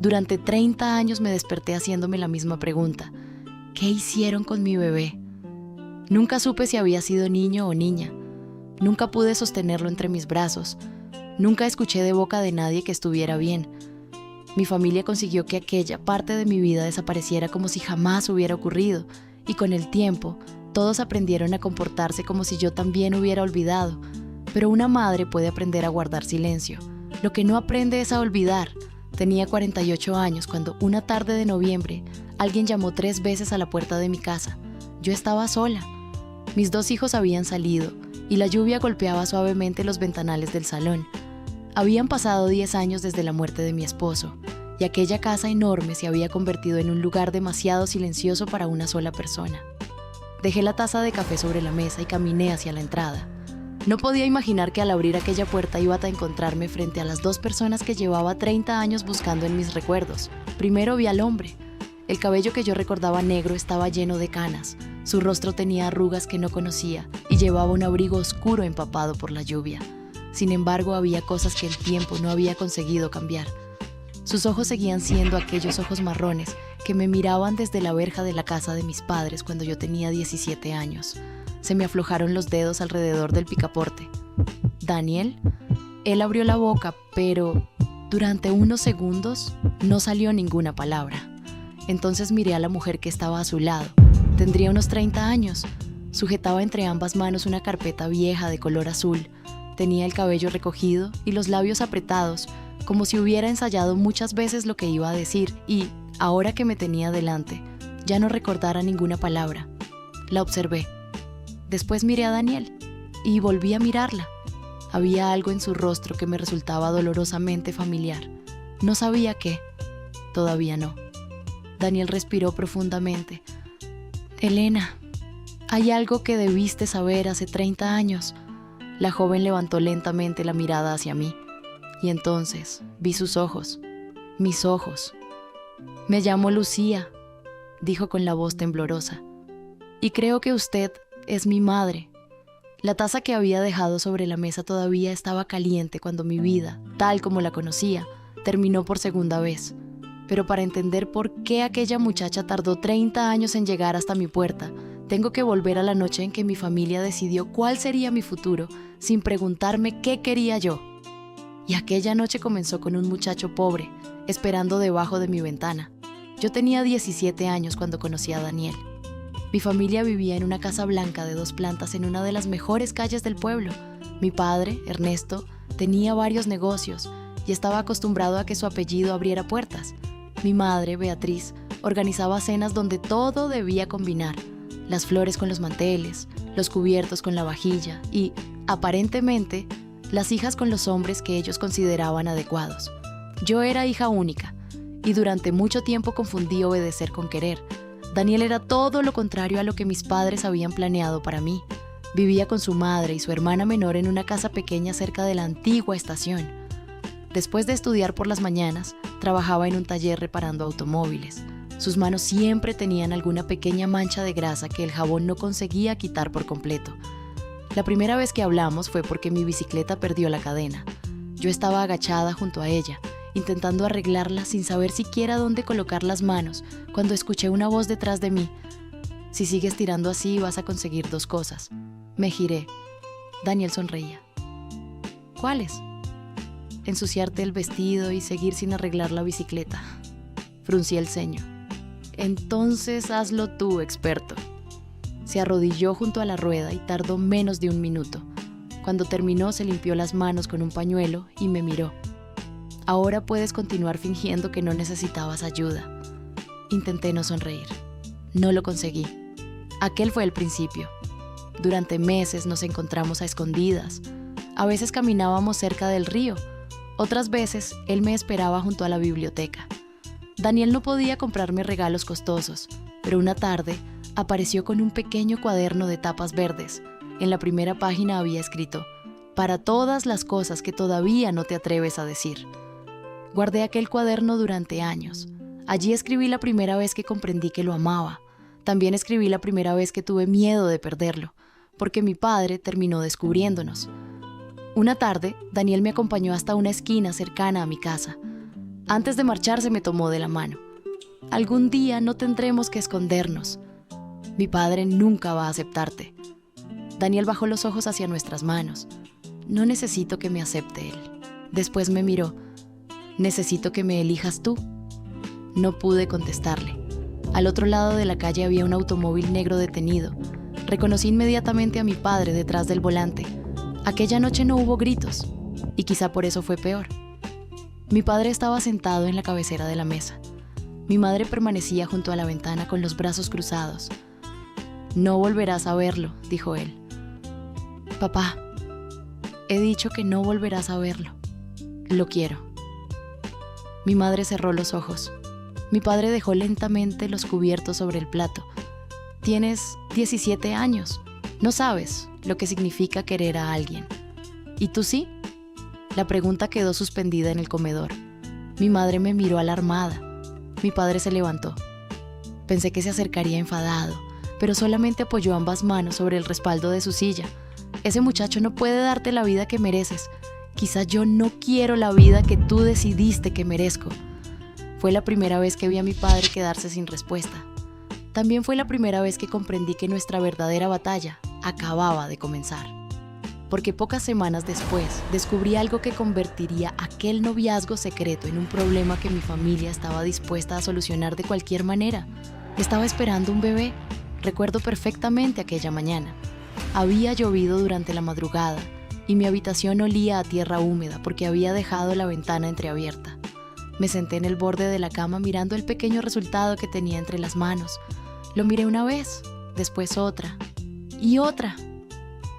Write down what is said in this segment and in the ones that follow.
Durante 30 años me desperté haciéndome la misma pregunta. ¿Qué hicieron con mi bebé? Nunca supe si había sido niño o niña. Nunca pude sostenerlo entre mis brazos. Nunca escuché de boca de nadie que estuviera bien. Mi familia consiguió que aquella parte de mi vida desapareciera como si jamás hubiera ocurrido, y con el tiempo, todos aprendieron a comportarse como si yo también hubiera olvidado. Pero una madre puede aprender a guardar silencio. Lo que no aprende es a olvidar. Tenía 48 años cuando una tarde de noviembre, alguien llamó 3 veces a la puerta de mi casa. Yo estaba sola. Mis 2 hijos habían salido, y la lluvia golpeaba suavemente los ventanales del salón. Habían pasado 10 años desde la muerte de mi esposo, y aquella casa enorme se había convertido en un lugar demasiado silencioso para una sola persona. Dejé la taza de café sobre la mesa y caminé hacia la entrada. No podía imaginar que al abrir aquella puerta iba a encontrarme frente a las 2 personas que llevaba 30 años buscando en mis recuerdos. Primero vi al hombre. El cabello que yo recordaba negro estaba lleno de canas. Su rostro tenía arrugas que no conocía y llevaba un abrigo oscuro empapado por la lluvia. Sin embargo, había cosas que el tiempo no había conseguido cambiar. Sus ojos seguían siendo aquellos ojos marrones que me miraban desde la verja de la casa de mis padres cuando yo tenía 17 años. Se me aflojaron los dedos alrededor del picaporte. ¿Daniel? Él abrió la boca, pero durante unos segundos no salió ninguna palabra. Entonces miré a la mujer que estaba a su lado. Tendría unos 30 años. Sujetaba entre ambas manos una carpeta vieja de color azul. Tenía el cabello recogido y los labios apretados, como si hubiera ensayado muchas veces lo que iba a decir y, ahora que me tenía delante, ya no recordara ninguna palabra. La observé. Después miré a Daniel y volví a mirarla. Había algo en su rostro que me resultaba dolorosamente familiar. No sabía qué. Todavía no. Daniel respiró profundamente. Elena, hay algo que debiste saber hace 30 años. La joven levantó lentamente la mirada hacia mí. Y entonces vi sus ojos, mis ojos. Me llamo Lucía, dijo con la voz temblorosa. Y creo que usted es mi madre. La taza que había dejado sobre la mesa todavía estaba caliente cuando mi vida, tal como la conocía, terminó por segunda vez. Pero para entender por qué aquella muchacha tardó 30 años en llegar hasta mi puerta, tengo que volver a la noche en que mi familia decidió cuál sería mi futuro, sin preguntarme qué quería yo. Y aquella noche comenzó con un muchacho pobre, esperando debajo de mi ventana. Yo tenía 17 años cuando conocí a Daniel. Mi familia vivía en una casa blanca de 2 plantas en una de las mejores calles del pueblo. Mi padre, Ernesto, tenía varios negocios y estaba acostumbrado a que su apellido abriera puertas. Mi madre, Beatriz, organizaba cenas donde todo debía combinar: las flores con los manteles, los cubiertos con la vajilla y, aparentemente, las hijas con los hombres que ellos consideraban adecuados. Yo era hija única y durante mucho tiempo confundí obedecer con querer. Daniel era todo lo contrario a lo que mis padres habían planeado para mí. Vivía con su madre y su hermana menor en una casa pequeña cerca de la antigua estación. Después de estudiar por las mañanas, trabajaba en un taller reparando automóviles. Sus manos siempre tenían alguna pequeña mancha de grasa que el jabón no conseguía quitar por completo. La primera vez que hablamos fue porque mi bicicleta perdió la cadena. Yo estaba agachada junto a ella, intentando arreglarla sin saber siquiera dónde colocar las manos, cuando escuché una voz detrás de mí. Si sigues tirando así, vas a conseguir 2 cosas. Me giré. Daniel sonreía. ¿Cuáles? Ensuciarte el vestido y seguir sin arreglar la bicicleta. Fruncí el ceño. Entonces hazlo tú, experto. Se arrodilló junto a la rueda y tardó menos de 1 minuto. Cuando terminó, se limpió las manos con un pañuelo y me miró. Ahora puedes continuar fingiendo que no necesitabas ayuda. Intenté no sonreír. No lo conseguí. Aquel fue el principio. Durante meses nos encontramos a escondidas. A veces caminábamos cerca del río. Otras veces él me esperaba junto a la biblioteca. Daniel no podía comprarme regalos costosos, pero una tarde apareció con un pequeño cuaderno de tapas verdes. En la primera página había escrito: para todas las cosas que todavía no te atreves a decir. Guardé aquel cuaderno durante años. Allí escribí la primera vez que comprendí que lo amaba. También escribí la primera vez que tuve miedo de perderlo, porque mi padre terminó descubriéndonos. Una tarde, Daniel me acompañó hasta una esquina cercana a mi casa. Antes de marcharse me tomó de la mano. Algún día no tendremos que escondernos. Mi padre nunca va a aceptarte. Daniel bajó los ojos hacia nuestras manos. No necesito que me acepte él. Después me miró. Necesito que me elijas tú. No pude contestarle. Al otro lado de la calle había un automóvil negro detenido. Reconocí inmediatamente a mi padre detrás del volante. Aquella noche no hubo gritos, y quizá por eso fue peor. Mi padre estaba sentado en la cabecera de la mesa. Mi madre permanecía junto a la ventana con los brazos cruzados. No volverás a verlo, dijo él. Papá, he dicho que no volverás a verlo. Lo quiero. Mi madre cerró los ojos. Mi padre dejó lentamente los cubiertos sobre el plato. Tienes 17 años. No sabes lo que significa querer a alguien. ¿Y tú sí? La pregunta quedó suspendida en el comedor. Mi madre me miró alarmada. Mi padre se levantó. Pensé que se acercaría enfadado, pero solamente apoyó ambas manos sobre el respaldo de su silla. Ese muchacho no puede darte la vida que mereces. Quizá yo no quiero la vida que tú decidiste que merezco. Fue la primera vez que vi a mi padre quedarse sin respuesta. También fue la primera vez que comprendí que nuestra verdadera batalla acababa de comenzar. Porque pocas semanas después descubrí algo que convertiría aquel noviazgo secreto en un problema que mi familia estaba dispuesta a solucionar de cualquier manera. Estaba esperando un bebé. Recuerdo perfectamente aquella mañana. Había llovido durante la madrugada y mi habitación olía a tierra húmeda porque había dejado la ventana entreabierta. Me senté en el borde de la cama mirando el pequeño resultado que tenía entre las manos. Lo miré una vez, después otra y otra,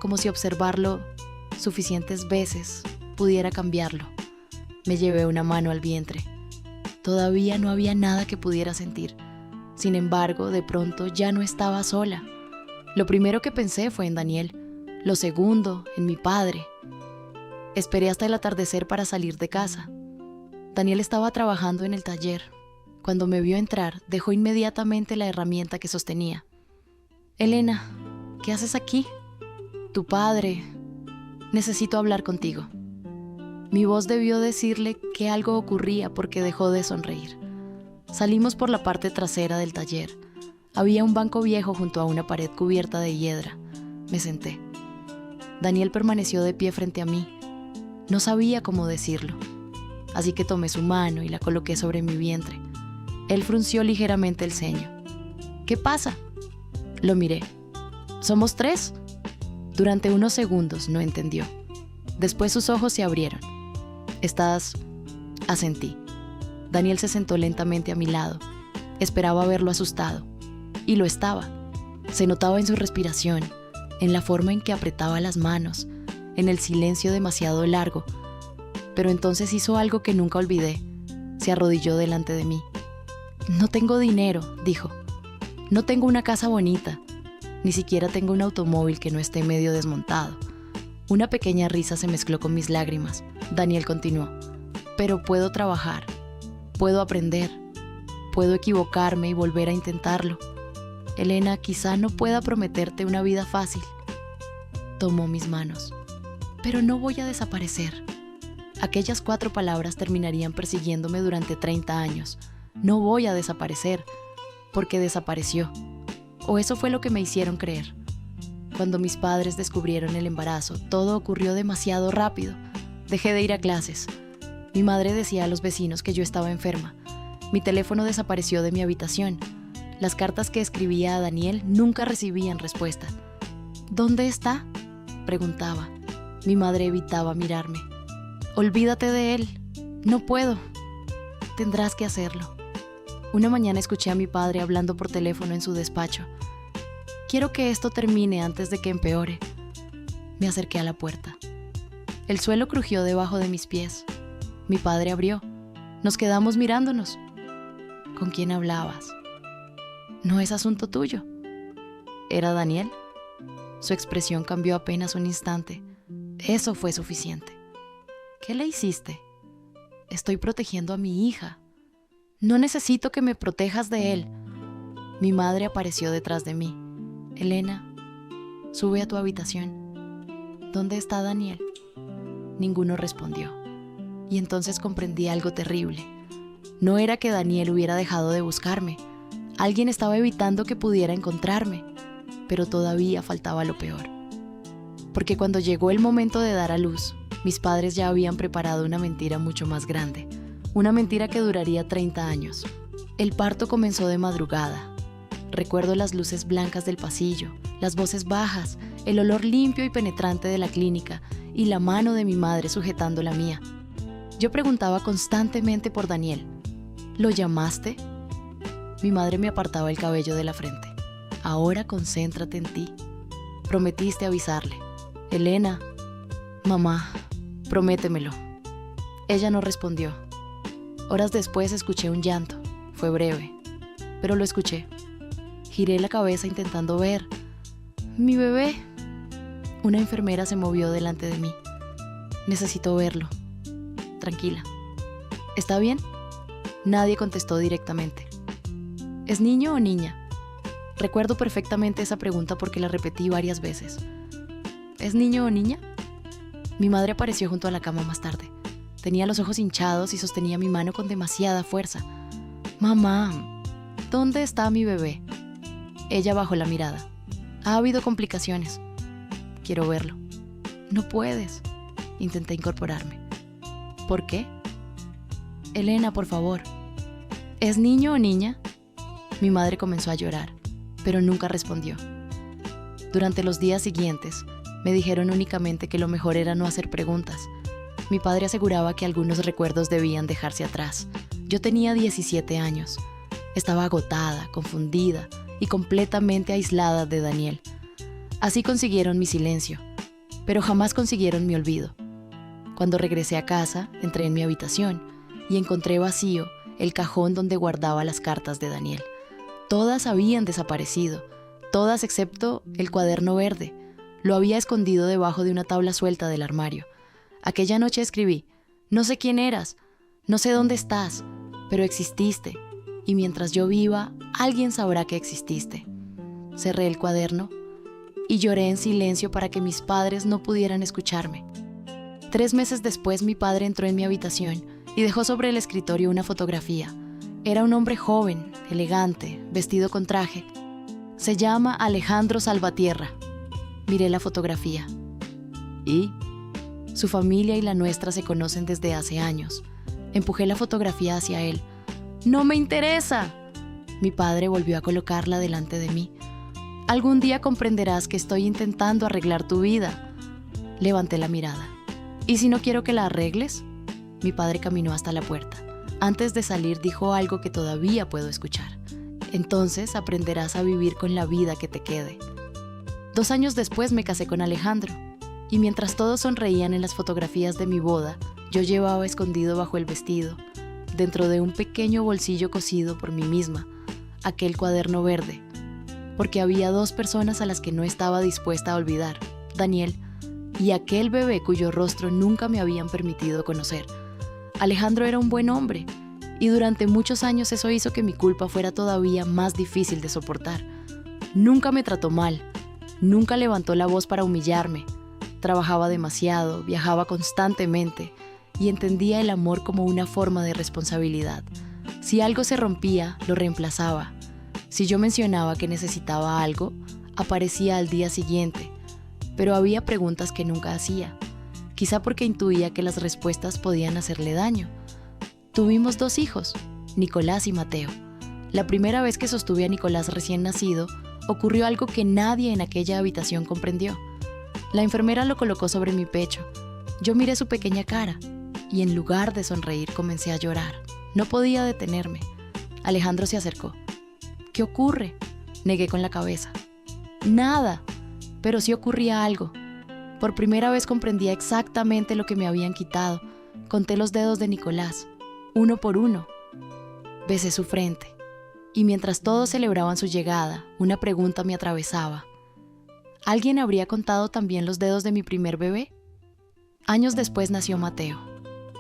como si observarlo suficientes veces pudiera cambiarlo. Me llevé una mano al vientre. Todavía no había nada que pudiera sentir. Sin embargo, de pronto ya no estaba sola. Lo primero que pensé fue en Daniel. Lo segundo, en mi padre. Esperé hasta el atardecer para salir de casa. Daniel estaba trabajando en el taller. Cuando me vio entrar, dejó inmediatamente la herramienta que sostenía. Elena, ¿qué haces aquí? Tu padre. Necesito hablar contigo. Mi voz debió decirle que algo ocurría porque dejó de sonreír. Salimos por la parte trasera del taller. Había un banco viejo junto a una pared cubierta de hiedra. Me senté. Daniel permaneció de pie frente a mí. No sabía cómo decirlo. Así que tomé su mano y la coloqué sobre mi vientre. Él frunció ligeramente el ceño. ¿Qué pasa? Lo miré. ¿Somos 3? Durante unos segundos no entendió. Después sus ojos se abrieron. ¿Estás...? Asentí. Daniel se sentó lentamente a mi lado. Esperaba verlo asustado. Y lo estaba. Se notaba en su respiración, en la forma en que apretaba las manos, en el silencio demasiado largo. Pero entonces hizo algo que nunca olvidé. Se arrodilló delante de mí. No tengo dinero, dijo. No tengo una casa bonita. Ni siquiera tengo un automóvil que no esté medio desmontado. Una pequeña risa se mezcló con mis lágrimas. Daniel continuó. Pero puedo trabajar. Puedo aprender. Puedo equivocarme y volver a intentarlo. Elena, quizá no pueda prometerte una vida fácil. Tomó mis manos. Pero no voy a desaparecer. Aquellas 4 palabras terminarían persiguiéndome durante 30 años. No voy a desaparecer, porque desapareció. O eso fue lo que me hicieron creer. Cuando mis padres descubrieron el embarazo, todo ocurrió demasiado rápido. Dejé de ir a clases. Mi madre decía a los vecinos que yo estaba enferma. Mi teléfono desapareció de mi habitación. Las cartas que escribía a Daniel nunca recibían respuesta. ¿Dónde está?, preguntaba. Mi madre evitaba mirarme. Olvídate de él. No puedo. Tendrás que hacerlo. Una mañana escuché a mi padre hablando por teléfono en su despacho. Quiero que esto termine antes de que empeore. Me acerqué a la puerta. El suelo crujió debajo de mis pies. Mi padre abrió. Nos quedamos mirándonos. ¿Con quién hablabas? No es asunto tuyo. ¿Era Daniel? Su expresión cambió apenas un instante. Eso fue suficiente. ¿Qué le hiciste? Estoy protegiendo a mi hija. No necesito que me protejas de él. Mi madre apareció detrás de mí. Elena, sube a tu habitación. ¿Dónde está Daniel? Ninguno respondió. Y entonces comprendí algo terrible. No era que Daniel hubiera dejado de buscarme. Alguien estaba evitando que pudiera encontrarme, pero todavía faltaba lo peor. Porque cuando llegó el momento de dar a luz, mis padres ya habían preparado una mentira mucho más grande, una mentira que duraría 30 años. El parto comenzó de madrugada. Recuerdo las luces blancas del pasillo, las voces bajas, el olor limpio y penetrante de la clínica y la mano de mi madre sujetando la mía. Yo preguntaba constantemente por Daniel. ¿Lo llamaste? Mi madre me apartaba el cabello de la frente. Ahora concéntrate en ti. Prometiste avisarle. Elena, mamá, prométemelo. Ella no respondió. Horas después escuché un llanto. Fue breve, pero lo escuché. Giré la cabeza intentando ver. ¡Mi bebé! Una enfermera se movió delante de mí. Necesito verlo. Tranquila. ¿Está bien? Nadie contestó directamente. ¿Es niño o niña? Recuerdo perfectamente esa pregunta porque la repetí varias veces. ¿Es niño o niña? Mi madre apareció junto a la cama más tarde. Tenía los ojos hinchados y sostenía mi mano con demasiada fuerza. Mamá, ¿dónde está mi bebé? Ella bajó la mirada. Ha habido complicaciones. Quiero verlo. No puedes. Intenté incorporarme. ¿Por qué? Elena, por favor. ¿Es niño o niña? Mi madre comenzó a llorar, pero nunca respondió. Durante los días siguientes, me dijeron únicamente que lo mejor era no hacer preguntas. Mi padre aseguraba que algunos recuerdos debían dejarse atrás. Yo tenía 17 años. Estaba agotada, confundida y completamente aislada de Daniel. Así consiguieron mi silencio, pero jamás consiguieron mi olvido. Cuando regresé a casa, entré en mi habitación y encontré vacío el cajón donde guardaba las cartas de Daniel. Todas habían desaparecido, todas excepto el cuaderno verde. Lo había escondido debajo de una tabla suelta del armario. Aquella noche escribí: no sé quién eras, no sé dónde estás, pero exististe, y mientras yo viva, alguien sabrá que exististe. Cerré el cuaderno y lloré en silencio para que mis padres no pudieran escucharme. 3 meses después, mi padre entró en mi habitación y dejó sobre el escritorio una fotografía. Era un hombre joven, elegante, vestido con traje. Se llama Alejandro Salvatierra. Miré la fotografía. ¿Y? Su familia y la nuestra se conocen desde hace años. Empujé la fotografía hacia él. ¡No me interesa! Mi padre volvió a colocarla delante de mí. Algún día comprenderás que estoy intentando arreglar tu vida. Levanté la mirada. ¿Y si no quiero que la arregles? Mi padre caminó hasta la puerta. Antes de salir dijo algo que todavía puedo escuchar. Entonces aprenderás a vivir con la vida que te quede. 2 años después me casé con Alejandro. Y mientras todos sonreían en las fotografías de mi boda, yo llevaba escondido bajo el vestido, dentro de un pequeño bolsillo cosido por mí misma, aquel cuaderno verde. Porque había 2 personas a las que no estaba dispuesta a olvidar: Daniel y aquel bebé cuyo rostro nunca me habían permitido conocer. Alejandro era un buen hombre, y durante muchos años eso hizo que mi culpa fuera todavía más difícil de soportar. Nunca me trató mal, nunca levantó la voz para humillarme. Trabajaba demasiado, viajaba constantemente y entendía el amor como una forma de responsabilidad. Si algo se rompía, lo reemplazaba. Si yo mencionaba que necesitaba algo, aparecía al día siguiente, pero había preguntas que nunca hacía. Quizá porque intuía que las respuestas podían hacerle daño. Tuvimos 2 hijos, Nicolás y Mateo. La primera vez que sostuve a Nicolás recién nacido, ocurrió algo que nadie en aquella habitación comprendió. La enfermera lo colocó sobre mi pecho. Yo miré su pequeña cara y en lugar de sonreír comencé a llorar. No podía detenerme. Alejandro se acercó. ¿Qué ocurre? Negué con la cabeza. Nada, pero sí ocurría algo. Por primera vez comprendía exactamente lo que me habían quitado. Conté los dedos de Nicolás, uno por uno. Besé su frente, y mientras todos celebraban su llegada, una pregunta me atravesaba. ¿Alguien habría contado también los dedos de mi primer bebé? Años después nació Mateo.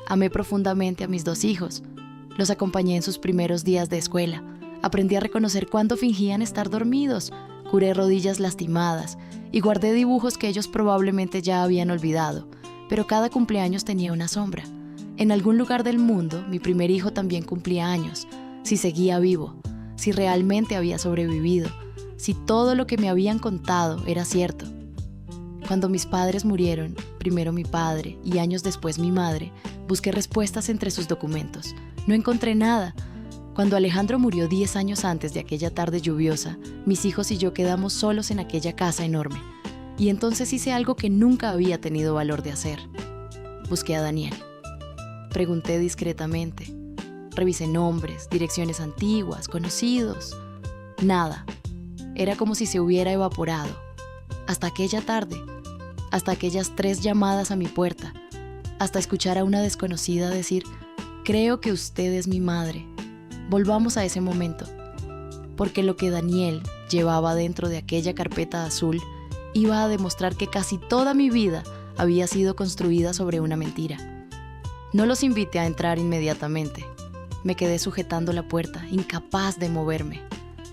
Amé profundamente a mis 2 hijos. Los acompañé en sus primeros días de escuela. Aprendí a reconocer cuándo fingían estar dormidos. Curé rodillas lastimadas y guardé dibujos que ellos probablemente ya habían olvidado, pero cada cumpleaños tenía una sombra. En algún lugar del mundo, mi primer hijo también cumplía años, si seguía vivo, si realmente había sobrevivido, si todo lo que me habían contado era cierto. Cuando mis padres murieron, primero mi padre y años después mi madre, busqué respuestas entre sus documentos. No encontré nada. Cuando Alejandro murió 10 años antes de aquella tarde lluviosa, mis hijos y yo quedamos solos en aquella casa enorme. Y entonces hice algo que nunca había tenido valor de hacer. Busqué a Daniel. Pregunté discretamente. Revisé nombres, direcciones antiguas, conocidos. Nada. Era como si se hubiera evaporado. Hasta aquella tarde, hasta aquellas 3 llamadas a mi puerta, hasta escuchar a una desconocida decir: creo que usted es mi madre. Volvamos a ese momento, porque lo que Daniel llevaba dentro de aquella carpeta azul iba a demostrar que casi toda mi vida había sido construida sobre una mentira. No los invité a entrar inmediatamente. Me quedé sujetando la puerta, incapaz de moverme.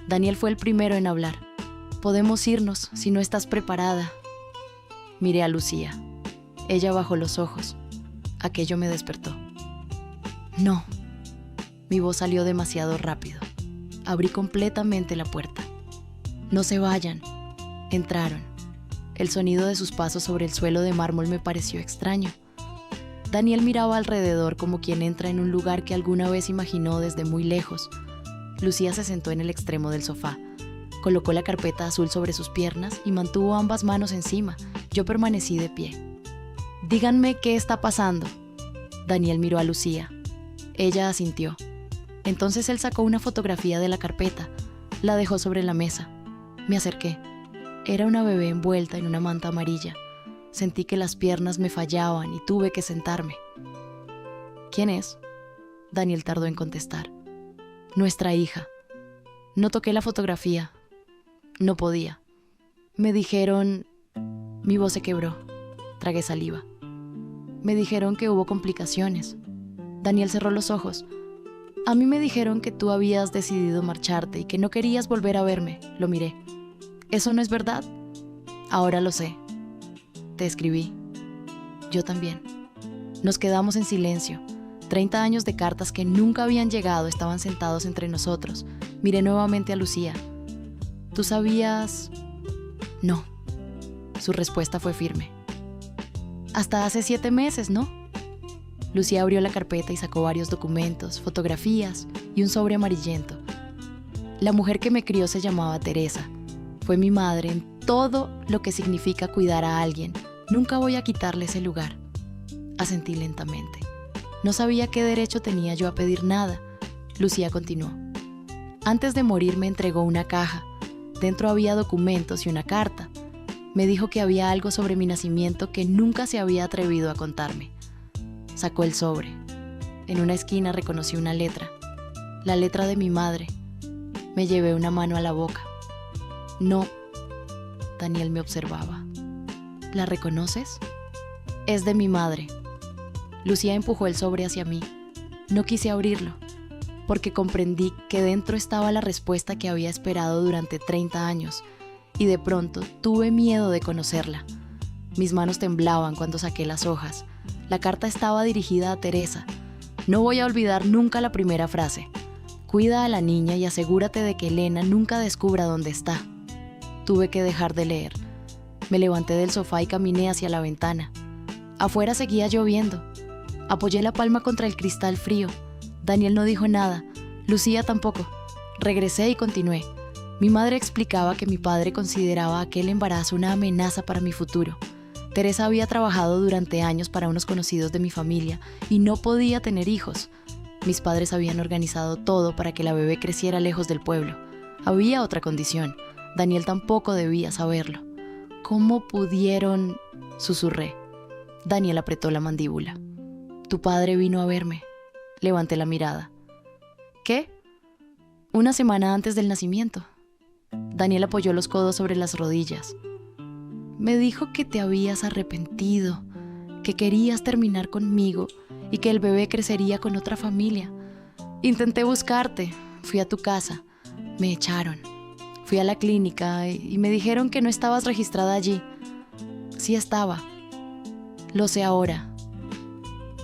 Daniel fue el primero en hablar. Podemos irnos si no estás preparada. Miré a Lucía. Ella bajó los ojos. Aquello me despertó. No. Mi voz salió demasiado rápido. Abrí completamente la puerta. No se vayan. Entraron. El sonido de sus pasos sobre el suelo de mármol me pareció extraño. Daniel miraba alrededor como quien entra en un lugar que alguna vez imaginó desde muy lejos. Lucía se sentó en el extremo del sofá. Colocó la carpeta azul sobre sus piernas y mantuvo ambas manos encima. Yo permanecí de pie. Díganme qué está pasando. Daniel miró a Lucía. Ella asintió. Entonces él sacó una fotografía de la carpeta. La dejó sobre la mesa. Me acerqué. Era una bebé envuelta en una manta amarilla. Sentí que las piernas me fallaban y tuve que sentarme. ¿Quién es? Daniel tardó en contestar. Nuestra hija. No toqué la fotografía. No podía. Me dijeron... Mi voz se quebró. Tragué saliva. Me dijeron que hubo complicaciones. Daniel cerró los ojos. A mí me dijeron que tú habías decidido marcharte y que no querías volver a verme. Lo miré. ¿Eso no es verdad? Ahora lo sé. Te escribí. Yo también. Nos quedamos en silencio. 30 años de cartas que nunca habían llegado estaban sentados entre nosotros. Miré nuevamente a Lucía. ¿Tú sabías? No. Su respuesta fue firme. Hasta hace 7 meses, ¿no? Lucía abrió la carpeta y sacó varios documentos, fotografías y un sobre amarillento. La mujer que me crió se llamaba Teresa. Fue mi madre en todo lo que significa cuidar a alguien. Nunca voy a quitarle ese lugar. Asentí lentamente. No sabía qué derecho tenía yo a pedir nada. Lucía continuó. Antes de morir me entregó una caja. Dentro había documentos y una carta. Me dijo que había algo sobre mi nacimiento que nunca se había atrevido a contarme. Sacó el sobre. En una esquina reconocí una letra. La letra de mi madre. Me llevé una mano a la boca. No. Daniel me observaba. ¿La reconoces? Es de mi madre. Lucía empujó el sobre hacia mí. No quise abrirlo, porque comprendí que dentro estaba la respuesta que había esperado durante 30 años, y de pronto tuve miedo de conocerla. Mis manos temblaban cuando saqué las hojas. La carta estaba dirigida a Teresa. No voy a olvidar nunca la primera frase. Cuida a la niña y asegúrate de que Elena nunca descubra dónde está. Tuve que dejar de leer. Me levanté del sofá y caminé hacia la ventana. Afuera seguía lloviendo. Apoyé la palma contra el cristal frío. Daniel no dijo nada. Lucía tampoco. Regresé y continué. Mi madre explicaba que mi padre consideraba aquel embarazo una amenaza para mi futuro. Teresa había trabajado durante años para unos conocidos de mi familia y no podía tener hijos. Mis padres habían organizado todo para que la bebé creciera lejos del pueblo. Había otra condición. Daniel tampoco debía saberlo. ¿Cómo pudieron? Susurré. Daniel apretó la mandíbula. Tu padre vino a verme. Levanté la mirada. ¿Qué? Una semana antes del nacimiento. Daniel apoyó los codos sobre las rodillas. Me dijo que te habías arrepentido, que querías terminar conmigo y que el bebé crecería con otra familia. Intenté buscarte, fui a tu casa, me echaron. Fui a la clínica y me dijeron que no estabas registrada allí. Sí estaba. Lo sé ahora.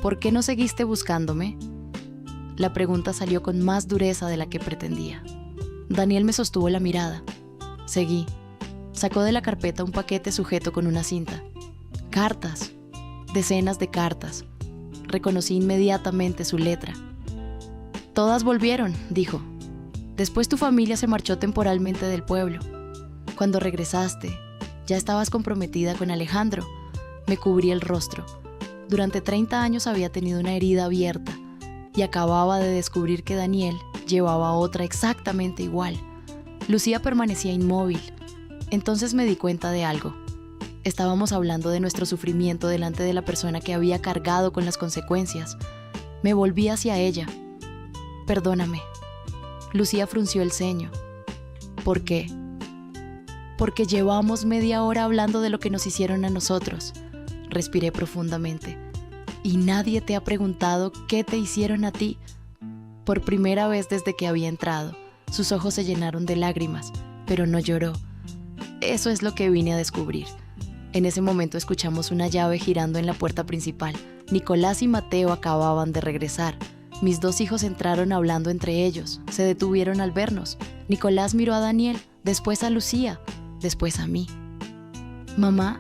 ¿Por qué no seguiste buscándome? La pregunta salió con más dureza de la que pretendía. Daniel me sostuvo la mirada. Seguí. Sacó de la carpeta un paquete sujeto con una cinta. Cartas. Decenas de cartas. Reconocí inmediatamente su letra. Todas volvieron, dijo. Después tu familia se marchó temporalmente del pueblo. Cuando regresaste, ya estabas comprometida con Alejandro. Me cubrí el rostro. Durante 30 años había tenido una herida abierta y acababa de descubrir que Daniel llevaba otra exactamente igual. Lucía permanecía inmóvil. Entonces me di cuenta de algo. Estábamos hablando de nuestro sufrimiento delante de la persona que había cargado con las consecuencias. Me volví hacia ella. Perdóname. Lucía frunció el ceño. ¿Por qué? Porque llevamos media hora hablando de lo que nos hicieron a nosotros. Respiré profundamente. ¿Y nadie te ha preguntado qué te hicieron a ti? Por primera vez desde que había entrado, sus ojos se llenaron de lágrimas, pero no lloró. Eso es lo que vine a descubrir. En ese momento escuchamos una llave girando en la puerta principal. Nicolás y Mateo acababan de regresar. Mis 2 hijos entraron hablando entre ellos. Se detuvieron al vernos. Nicolás miró a Daniel, después a Lucía, después a mí. Mamá,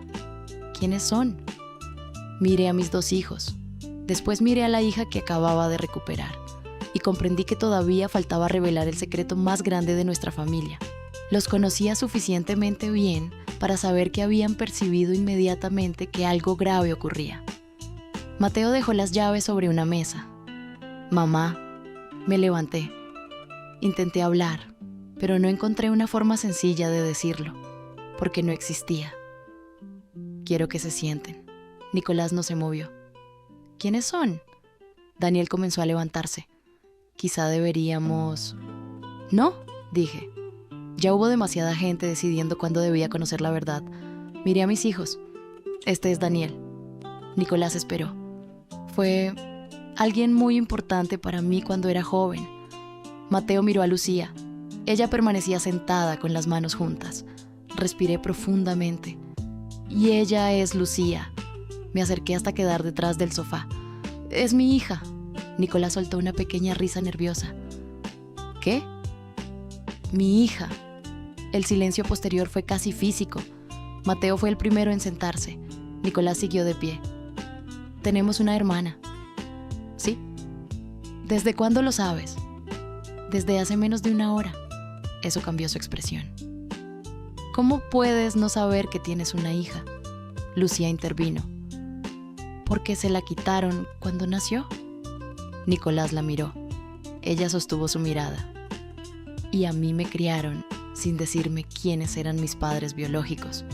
¿quiénes son? Miré a mis 2 hijos. Después miré a la hija que acababa de recuperar. Y comprendí que todavía faltaba revelar el secreto más grande de nuestra familia. Los conocía suficientemente bien para saber que habían percibido inmediatamente que algo grave ocurría. Mateo dejó las llaves sobre una mesa. Mamá, me levanté. Intenté hablar, pero no encontré una forma sencilla de decirlo, porque no existía. Quiero que se sienten. Nicolás no se movió. ¿Quiénes son? Daniel comenzó a levantarse. Quizá deberíamos... No, dije. Ya hubo demasiada gente decidiendo cuándo debía conocer la verdad. Miré a mis hijos. Este es Daniel. Nicolás esperó. Fue alguien muy importante para mí cuando era joven. Mateo miró a Lucía. Ella permanecía sentada con las manos juntas. Respiré profundamente. Y ella es Lucía. Me acerqué hasta quedar detrás del sofá. Es mi hija. Nicolás soltó una pequeña risa nerviosa. ¿Qué? Mi hija. El silencio posterior fue casi físico. Mateo fue el primero en sentarse. Nicolás siguió de pie. Tenemos una hermana. ¿Sí? ¿Desde cuándo lo sabes? Desde hace menos de 1 hora. Eso cambió su expresión. ¿Cómo puedes no saber que tienes una hija? Lucía intervino. ¿Porque se la quitaron cuando nació? Nicolás la miró. Ella sostuvo su mirada. Y a mí me criaron sin decirme quiénes eran mis padres biológicos.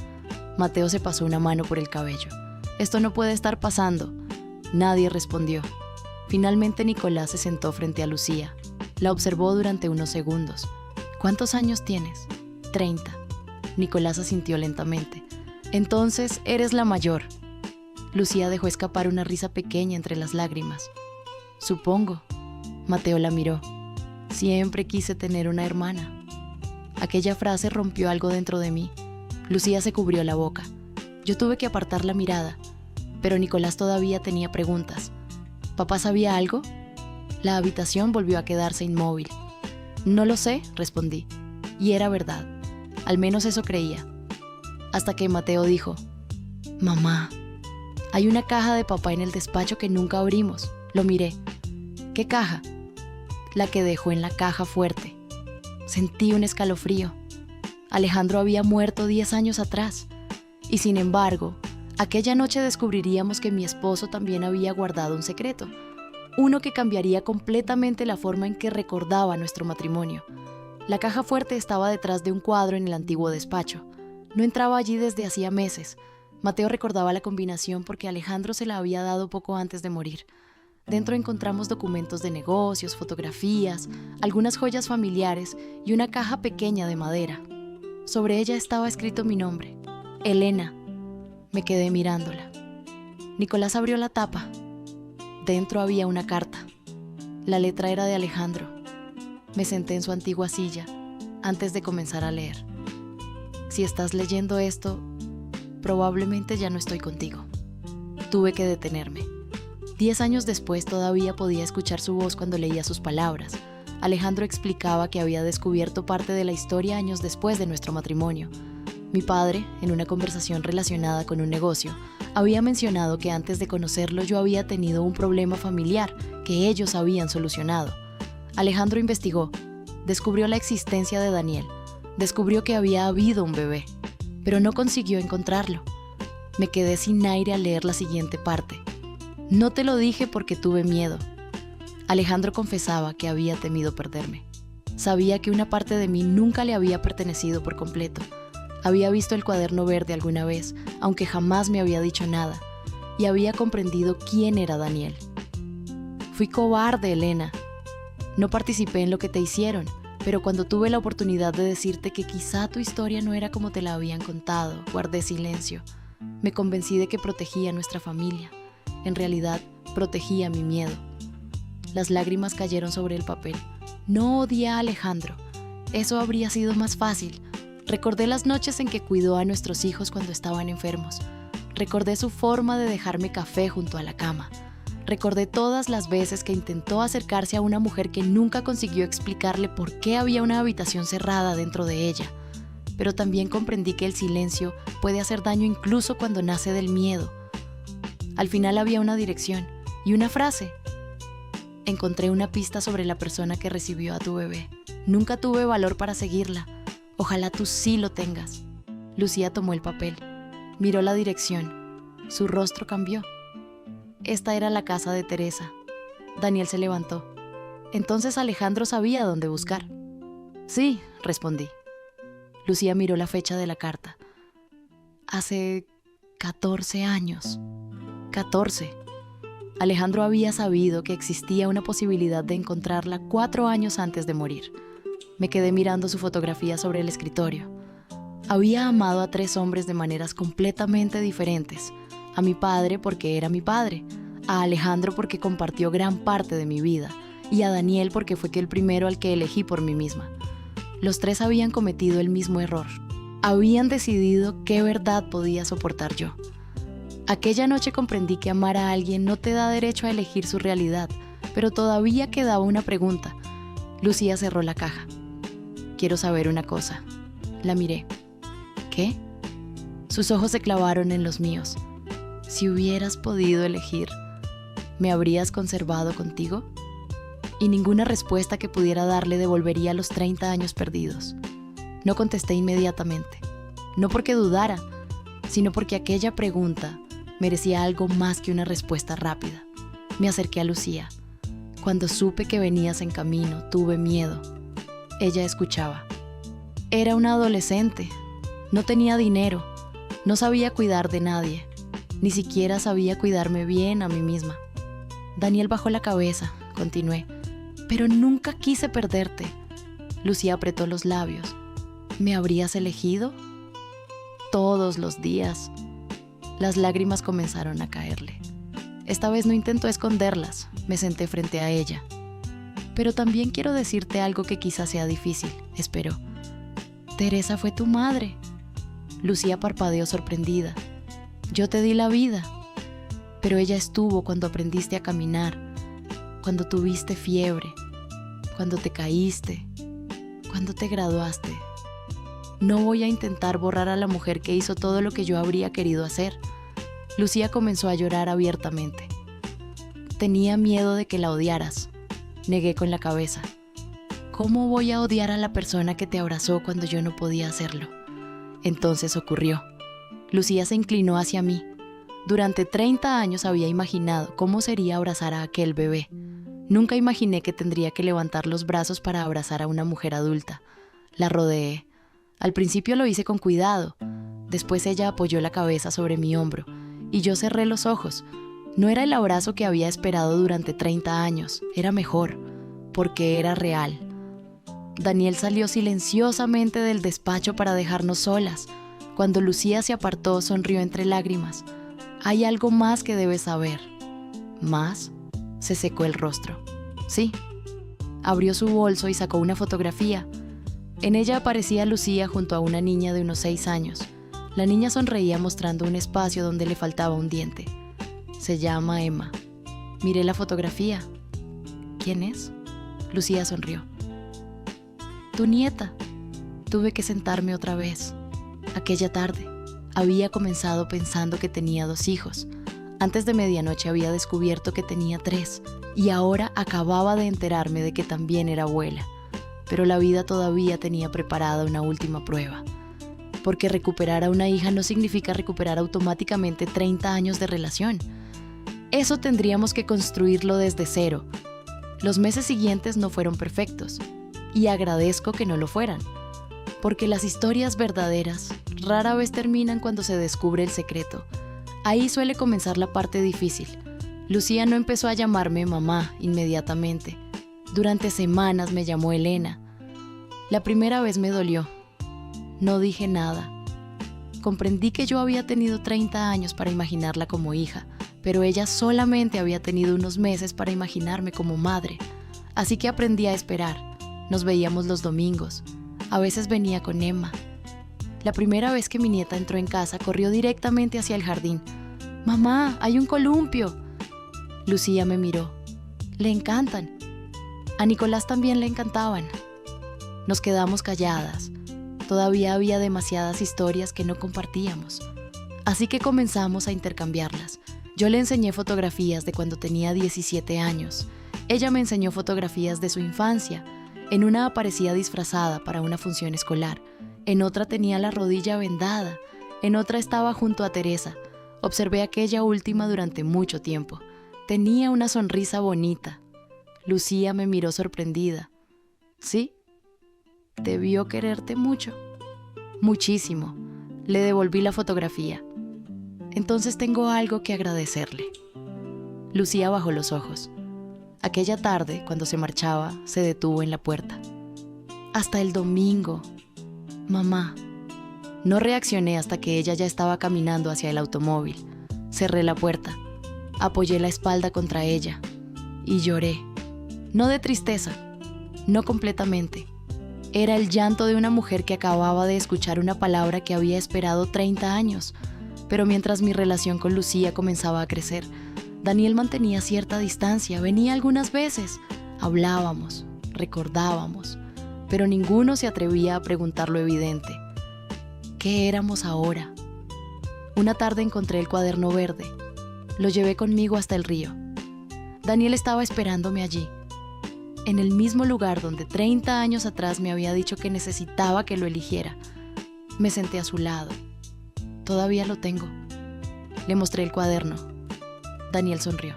Mateo se pasó una mano por el cabello. Esto no puede estar pasando. Nadie respondió. Finalmente Nicolás se sentó frente a Lucía. La observó durante unos segundos. ¿Cuántos años tienes? 30. Nicolás asintió lentamente. Entonces eres la mayor. Lucía dejó escapar una risa pequeña entre las lágrimas. Supongo. Mateo la miró. Siempre quise tener una hermana. Aquella frase rompió algo dentro de mí. Lucía se cubrió la boca. Yo tuve que apartar la mirada, pero Nicolás todavía tenía preguntas. ¿Papá sabía algo? La habitación volvió a quedarse inmóvil. No lo sé, respondí. Y era verdad. Al menos eso creía. Hasta que Mateo dijo: Mamá, hay una caja de papá en el despacho que nunca abrimos. Lo miré. ¿Qué caja? La que dejó en la caja fuerte. Sentí un escalofrío. Alejandro había muerto 10 años atrás. Y sin embargo, aquella noche descubriríamos que mi esposo también había guardado un secreto. Uno que cambiaría completamente la forma en que recordaba nuestro matrimonio. La caja fuerte estaba detrás de un cuadro en el antiguo despacho. No entraba allí desde hacía meses. Mateo recordaba la combinación porque Alejandro se la había dado poco antes de morir. Dentro encontramos documentos de negocios, fotografías, algunas joyas familiares y una caja pequeña de madera. Sobre ella estaba escrito mi nombre, Elena. Me quedé mirándola. Nicolás abrió la tapa. Dentro había una carta. La letra era de Alejandro. Me senté en su antigua silla antes de comenzar a leer. Si estás leyendo esto, probablemente ya no estoy contigo. Tuve que detenerme. 10 años después todavía podía escuchar su voz cuando leía sus palabras. Alejandro explicaba que había descubierto parte de la historia años después de nuestro matrimonio. Mi padre, en una conversación relacionada con un negocio, había mencionado que antes de conocerlo yo había tenido un problema familiar que ellos habían solucionado. Alejandro investigó, descubrió la existencia de Daniel, descubrió que había habido un bebé, pero no consiguió encontrarlo. Me quedé sin aire al leer la siguiente parte. No te lo dije porque tuve miedo. Alejandro confesaba que había temido perderme. Sabía que una parte de mí nunca le había pertenecido por completo. Había visto el cuaderno verde alguna vez, aunque jamás me había dicho nada, y había comprendido quién era Daniel. Fui cobarde, Elena. No participé en lo que te hicieron, pero cuando tuve la oportunidad de decirte que quizá tu historia no era como te la habían contado, guardé silencio. Me convencí de que protegía a nuestra familia. En realidad, protegía mi miedo. Las lágrimas cayeron sobre el papel. No odié a Alejandro. Eso habría sido más fácil. Recordé las noches en que cuidó a nuestros hijos cuando estaban enfermos. Recordé su forma de dejarme café junto a la cama. Recordé todas las veces que intentó acercarse a una mujer que nunca consiguió explicarle por qué había una habitación cerrada dentro de ella. Pero también comprendí que el silencio puede hacer daño incluso cuando nace del miedo. Al final había una dirección y una frase. Encontré una pista sobre la persona que recibió a tu bebé. Nunca tuve valor para seguirla. Ojalá tú sí lo tengas. Lucía tomó el papel, miró la dirección. Su rostro cambió. Esta era la casa de Teresa. Daniel se levantó. Entonces Alejandro sabía dónde buscar. Sí, respondí. Lucía miró la fecha de la carta. Hace 14 años. 14. Alejandro había sabido que existía una posibilidad de encontrarla 4 años antes de morir. Me quedé mirando su fotografía sobre el escritorio. Había amado a 3 hombres de maneras completamente diferentes. A mi padre porque era mi padre, a Alejandro porque compartió gran parte de mi vida y a Daniel porque fue el primero al que elegí por mí misma. Los 3 habían cometido el mismo error. Habían decidido qué verdad podía soportar yo. Aquella noche comprendí que amar a alguien no te da derecho a elegir su realidad, pero todavía quedaba una pregunta. Lucía cerró la caja. Quiero saber una cosa. La miré. ¿Qué? Sus ojos se clavaron en los míos. Si hubieras podido elegir, ¿me habrías conservado contigo? Y ninguna respuesta que pudiera darle devolvería los 30 años perdidos. No contesté inmediatamente. No porque dudara, sino porque aquella pregunta merecía algo más que una respuesta rápida. Me acerqué a Lucía. Cuando supe que venías en camino, tuve miedo. Ella escuchaba. Era una adolescente. No tenía dinero. No sabía cuidar de nadie. Ni siquiera sabía cuidarme bien a mí misma. Daniel bajó la cabeza. Continué. Pero nunca quise perderte. Lucía apretó los labios. ¿Me habrías elegido? Todos los días. Las lágrimas comenzaron a caerle. Esta vez no intentó esconderlas. Me senté frente a ella. Pero también quiero decirte algo que quizás sea difícil, esperó. Teresa fue tu madre. Lucía parpadeó sorprendida. Yo te di la vida, pero ella estuvo cuando aprendiste a caminar, cuando tuviste fiebre, cuando te caíste, cuando te graduaste. No voy a intentar borrar a la mujer que hizo todo lo que yo habría querido hacer. Lucía comenzó a llorar abiertamente. Tenía miedo de que la odiaras. Negué con la cabeza. ¿Cómo voy a odiar a la persona que te abrazó cuando yo no podía hacerlo? Entonces ocurrió. Lucía se inclinó hacia mí. Durante 30 años había imaginado cómo sería abrazar a aquel bebé. Nunca imaginé que tendría que levantar los brazos para abrazar a una mujer adulta. La rodeé. Al principio lo hice con cuidado. Después ella apoyó la cabeza sobre mi hombro y yo cerré los ojos. No era el abrazo que había esperado durante 30 años. Era mejor, porque era real. Daniel salió silenciosamente del despacho para dejarnos solas. Cuando Lucía se apartó, sonrió entre lágrimas. Hay algo más que debes saber. ¿Más? Se secó el rostro. Sí. Abrió su bolso y sacó una fotografía. En ella aparecía Lucía junto a una niña de unos 6 años. La niña sonreía mostrando un espacio donde le faltaba un diente. Se llama Emma. Miré la fotografía. ¿Quién es? Lucía sonrió. Tu nieta. Tuve que sentarme otra vez. Aquella tarde había comenzado pensando que tenía 2 hijos. Antes de medianoche había descubierto que tenía 3 y ahora acababa de enterarme de que también era abuela. Pero la vida todavía tenía preparada una última prueba. Porque recuperar a una hija no significa recuperar automáticamente 30 años de relación. Eso tendríamos que construirlo desde cero. Los meses siguientes no fueron perfectos y agradezco que no lo fueran. Porque las historias verdaderas rara vez terminan cuando se descubre el secreto. Ahí suele comenzar la parte difícil. Lucía no empezó a llamarme mamá inmediatamente. Durante semanas me llamó Elena. La primera vez me dolió. No dije nada. Comprendí que yo había tenido 30 años para imaginarla como hija, pero ella solamente había tenido unos meses para imaginarme como madre. Así que aprendí a esperar. Nos veíamos los domingos. A veces venía con Emma. La primera vez que mi nieta entró en casa, corrió directamente hacia el jardín. «Mamá, hay un columpio». Lucía me miró. «Le encantan». A Nicolás también le encantaban. Nos quedamos calladas. Todavía había demasiadas historias que no compartíamos. Así que comenzamos a intercambiarlas. Yo le enseñé fotografías de cuando tenía 17 años. Ella me enseñó fotografías de su infancia. En una aparecía disfrazada para una función escolar. En otra tenía la rodilla vendada. En otra estaba junto a Teresa. Observé aquella última durante mucho tiempo. Tenía una sonrisa bonita. Lucía me miró sorprendida. ¿Sí? Debió quererte mucho. Muchísimo. Le devolví la fotografía. Entonces tengo algo que agradecerle. Lucía bajó los ojos. Aquella tarde, cuando se marchaba, se detuvo en la puerta. Hasta el domingo. Mamá. No reaccioné hasta que ella ya estaba caminando hacia el automóvil. Cerré la puerta. Apoyé la espalda contra ella. Y lloré. No de tristeza. No completamente. Era el llanto de una mujer que acababa de escuchar una palabra que había esperado 30 años. Pero mientras mi relación con Lucía comenzaba a crecer, Daniel mantenía cierta distancia, venía algunas veces, hablábamos, recordábamos, pero ninguno se atrevía a preguntar lo evidente. ¿Qué éramos ahora? Una tarde encontré el cuaderno verde, lo llevé conmigo hasta el río. Daniel estaba esperándome allí, en el mismo lugar donde 30 años atrás me había dicho que necesitaba que lo eligiera. Me senté a su lado. Todavía lo tengo. Le mostré el cuaderno. Daniel sonrió.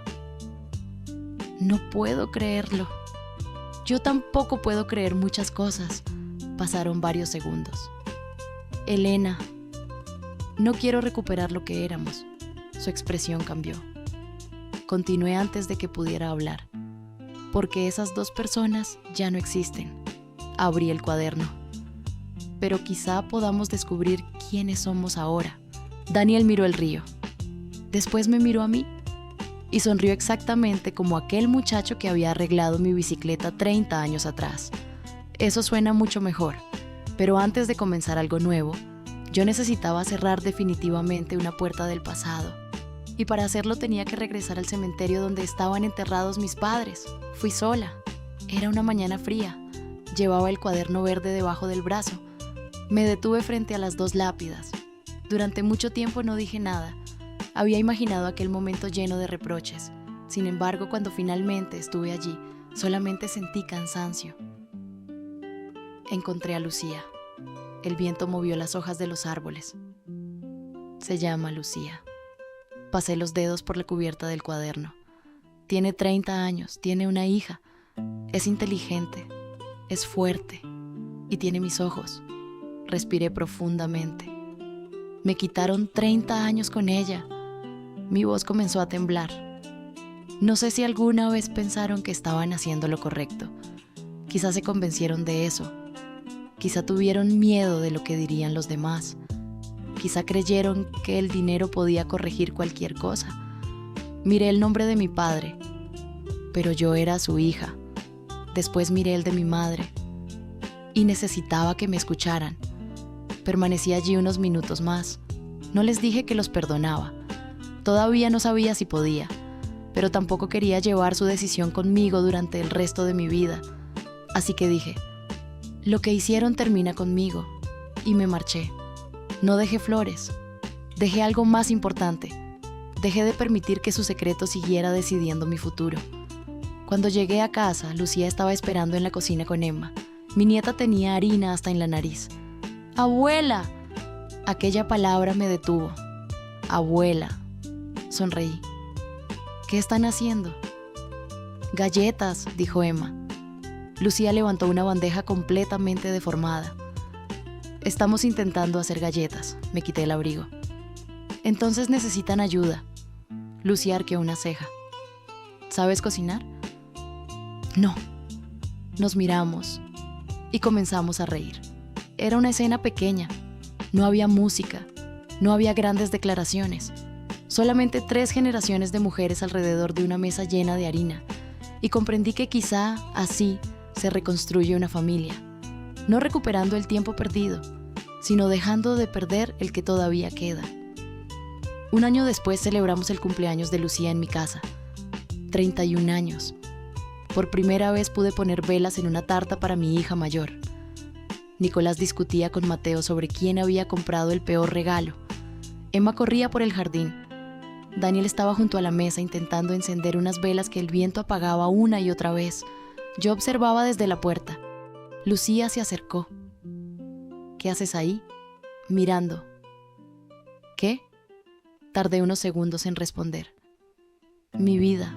No puedo creerlo. Yo tampoco puedo creer muchas cosas. Pasaron varios segundos. Elena, no quiero recuperar lo que éramos. Su expresión cambió. Continué antes de que pudiera hablar. Porque esas 2 personas ya no existen. Abrí el cuaderno. Pero quizá podamos descubrir quiénes somos ahora. Daniel miró el río. Después me miró a mí. Y sonrió exactamente como aquel muchacho que había arreglado mi bicicleta 30 años atrás. Eso suena mucho mejor, pero antes de comenzar algo nuevo, yo necesitaba cerrar definitivamente una puerta del pasado. Y para hacerlo tenía que regresar al cementerio donde estaban enterrados mis padres. Fui sola. Era una mañana fría. Llevaba el cuaderno verde debajo del brazo. Me detuve frente a las 2 lápidas. Durante mucho tiempo no dije nada. Había imaginado aquel momento lleno de reproches. Sin embargo, cuando finalmente estuve allí, solamente sentí cansancio. Encontré a Lucía. El viento movió las hojas de los árboles. Se llama Lucía. Pasé los dedos por la cubierta del cuaderno. Tiene 30 años, tiene una hija. Es inteligente, es fuerte y tiene mis ojos. Respiré profundamente. Me quitaron 30 años con ella. Mi voz comenzó a temblar. No sé si alguna vez pensaron que estaban haciendo lo correcto. Quizás se convencieron de eso. Quizá tuvieron miedo de lo que dirían los demás. Quizá creyeron que el dinero podía corregir cualquier cosa. Miré el nombre de mi padre, pero yo era su hija. Después miré el de mi madre y necesitaba que me escucharan. Permanecí allí unos minutos más. No les dije que los perdonaba. Todavía no sabía si podía. pero tampoco quería llevar su decisión conmigo durante el resto de mi vida. Así que dije, lo que hicieron termina conmigo, y me marché. No dejé flores, dejé algo más importante. Dejé de permitir que su secreto siguiera decidiendo mi futuro. Cuando llegué a casa, Lucía estaba esperando en la cocina con Emma. Mi nieta tenía harina hasta en la nariz. ¡Abuela! Aquella palabra me detuvo. Abuela. Sonreí. ¿Qué están haciendo? Galletas, dijo Emma. Lucía levantó una bandeja completamente deformada. Estamos intentando hacer galletas. Me quité el abrigo. Entonces necesitan ayuda. Lucía arqueó una ceja. ¿Sabes cocinar? No. Nos miramos y comenzamos a reír. Era una escena pequeña. No había música. No había grandes declaraciones. Solamente 3 generaciones de mujeres alrededor de una mesa llena de harina. Y comprendí que quizá así se reconstruye una familia. No recuperando el tiempo perdido, sino dejando de perder el que todavía queda. Un año después celebramos el cumpleaños de Lucía en mi casa. 31 años. Por primera vez pude poner velas en una tarta para mi hija mayor. Nicolás discutía con Mateo sobre quién había comprado el peor regalo. Emma corría por el jardín. Daniel estaba junto a la mesa intentando encender unas velas que el viento apagaba una y otra vez. Yo observaba desde la puerta. Lucía se acercó. ¿Qué haces ahí? Mirando. ¿Qué? Tardé unos segundos en responder. Mi vida.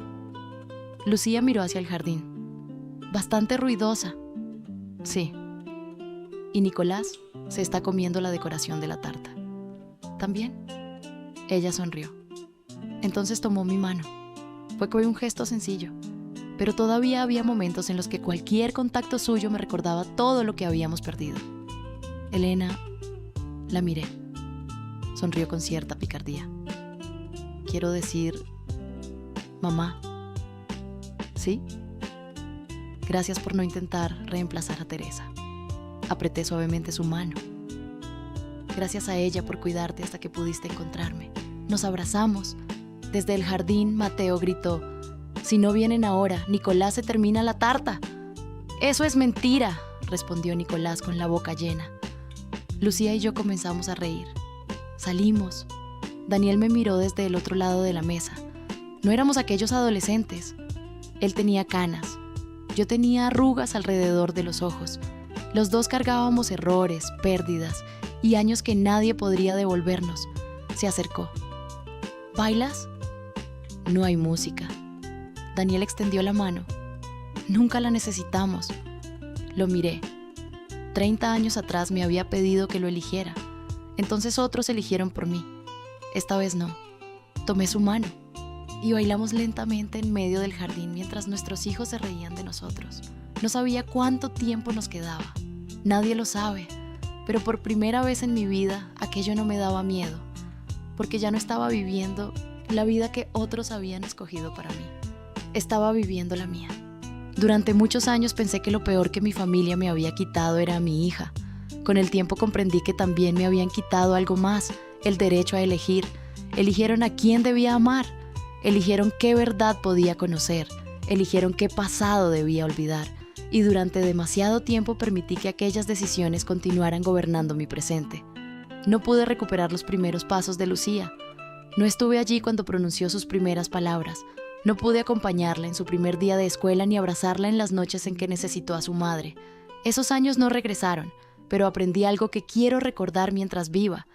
Lucía miró hacia el jardín. Bastante ruidosa. Sí. ¿Y Nicolás se está comiendo la decoración de la tarta? ¿También? Ella sonrió. Entonces tomó mi mano. Fue un gesto sencillo, pero todavía había momentos en los que cualquier contacto suyo me recordaba todo lo que habíamos perdido. Elena, la miré. Sonrió con cierta picardía. Quiero decir, mamá. ¿Sí? Gracias por no intentar reemplazar a Teresa. Apreté suavemente su mano. Gracias a ella por cuidarte hasta que pudiste encontrarme. Nos abrazamos. Desde el jardín, Mateo gritó, si no vienen ahora, Nicolás se termina la tarta. Eso es mentira, respondió Nicolás con la boca llena. Lucía y yo comenzamos a reír. Salimos. Daniel me miró desde el otro lado de la mesa. No éramos aquellos adolescentes. Él tenía canas. Yo tenía arrugas alrededor de los ojos. Los dos cargábamos errores, pérdidas y años que nadie podría devolvernos. Se acercó. ¿Bailas? No hay música. Daniel extendió la mano. Nunca la necesitamos. Lo miré. 30 años atrás me había pedido que lo eligiera. Entonces otros eligieron por mí. Esta vez no. Tomé su mano y bailamos lentamente en medio del jardín mientras nuestros hijos se reían de nosotros. No sabía cuánto tiempo nos quedaba. Nadie lo sabe, pero por primera vez en mi vida aquello no me daba miedo, porque ya no estaba viviendo la vida que otros habían escogido para mí. Estaba viviendo la mía. Durante muchos años pensé que lo peor que mi familia me había quitado era a mi hija. Con el tiempo comprendí que también me habían quitado algo más, el derecho a elegir. Eligieron a quién debía amar, eligieron qué verdad podía conocer, eligieron qué pasado debía olvidar. Y durante demasiado tiempo permití que aquellas decisiones continuaran gobernando mi presente. No pude recuperar los primeros pasos de Lucía. No estuve allí cuando pronunció sus primeras palabras. No pude acompañarla en su primer día de escuela ni abrazarla en las noches en que necesitó a su madre. Esos años no regresaron, pero aprendí algo que quiero recordar mientras viva.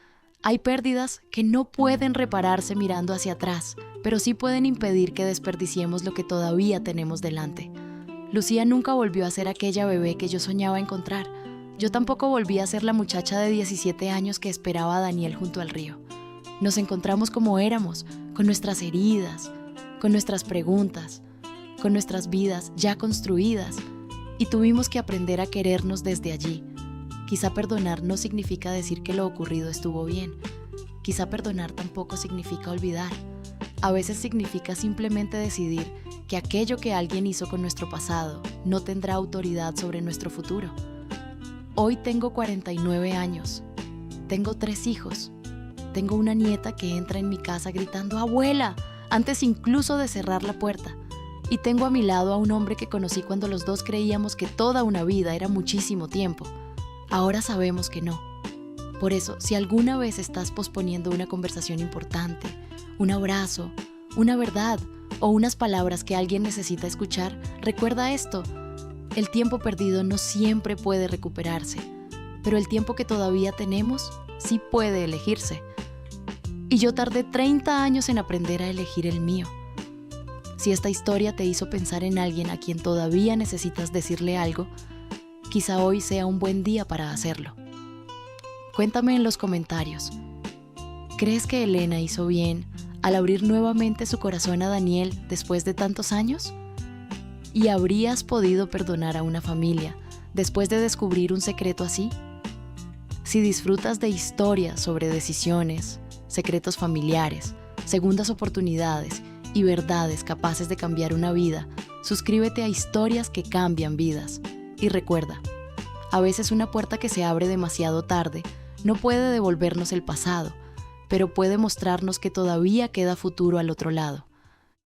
Hay pérdidas que no pueden repararse mirando hacia atrás, pero sí pueden impedir que desperdiciemos lo que todavía tenemos delante. Lucía nunca volvió a ser aquella bebé que yo soñaba encontrar. Yo tampoco volví a ser la muchacha de 17 años que esperaba a Daniel junto al río. Nos encontramos como éramos, con nuestras heridas, con nuestras preguntas, con nuestras vidas ya construidas, y tuvimos que aprender a querernos desde allí. Quizá perdonar no significa decir que lo ocurrido estuvo bien. Quizá perdonar tampoco significa olvidar. A veces significa simplemente decidir que aquello que alguien hizo con nuestro pasado no tendrá autoridad sobre nuestro futuro. Hoy tengo 49 años. Tengo 3 hijos. Tengo una nieta que entra en mi casa gritando, ¡Abuela! antes incluso de cerrar la puerta. Y tengo a mi lado a un hombre que conocí cuando los dos creíamos que toda una vida era muchísimo tiempo. Ahora sabemos que no. Por eso, si alguna vez estás posponiendo una conversación importante, un abrazo, una verdad o unas palabras que alguien necesita escuchar, recuerda esto: el tiempo perdido no siempre puede recuperarse, pero el tiempo que todavía tenemos sí puede elegirse. Y yo tardé 30 años en aprender a elegir el mío. Si esta historia te hizo pensar en alguien a quien todavía necesitas decirle algo, quizá hoy sea un buen día para hacerlo. Cuéntame en los comentarios. ¿Crees que Elena hizo bien al abrir nuevamente su corazón a Daniel después de tantos años? ¿Y habrías podido perdonar a una familia después de descubrir un secreto así? Si disfrutas de historias sobre decisiones, secretos familiares, segundas oportunidades y verdades capaces de cambiar una vida, suscríbete a Historias que Cambian Vidas. Y recuerda, a veces una puerta que se abre demasiado tarde no puede devolvernos el pasado, pero puede mostrarnos que todavía queda futuro al otro lado.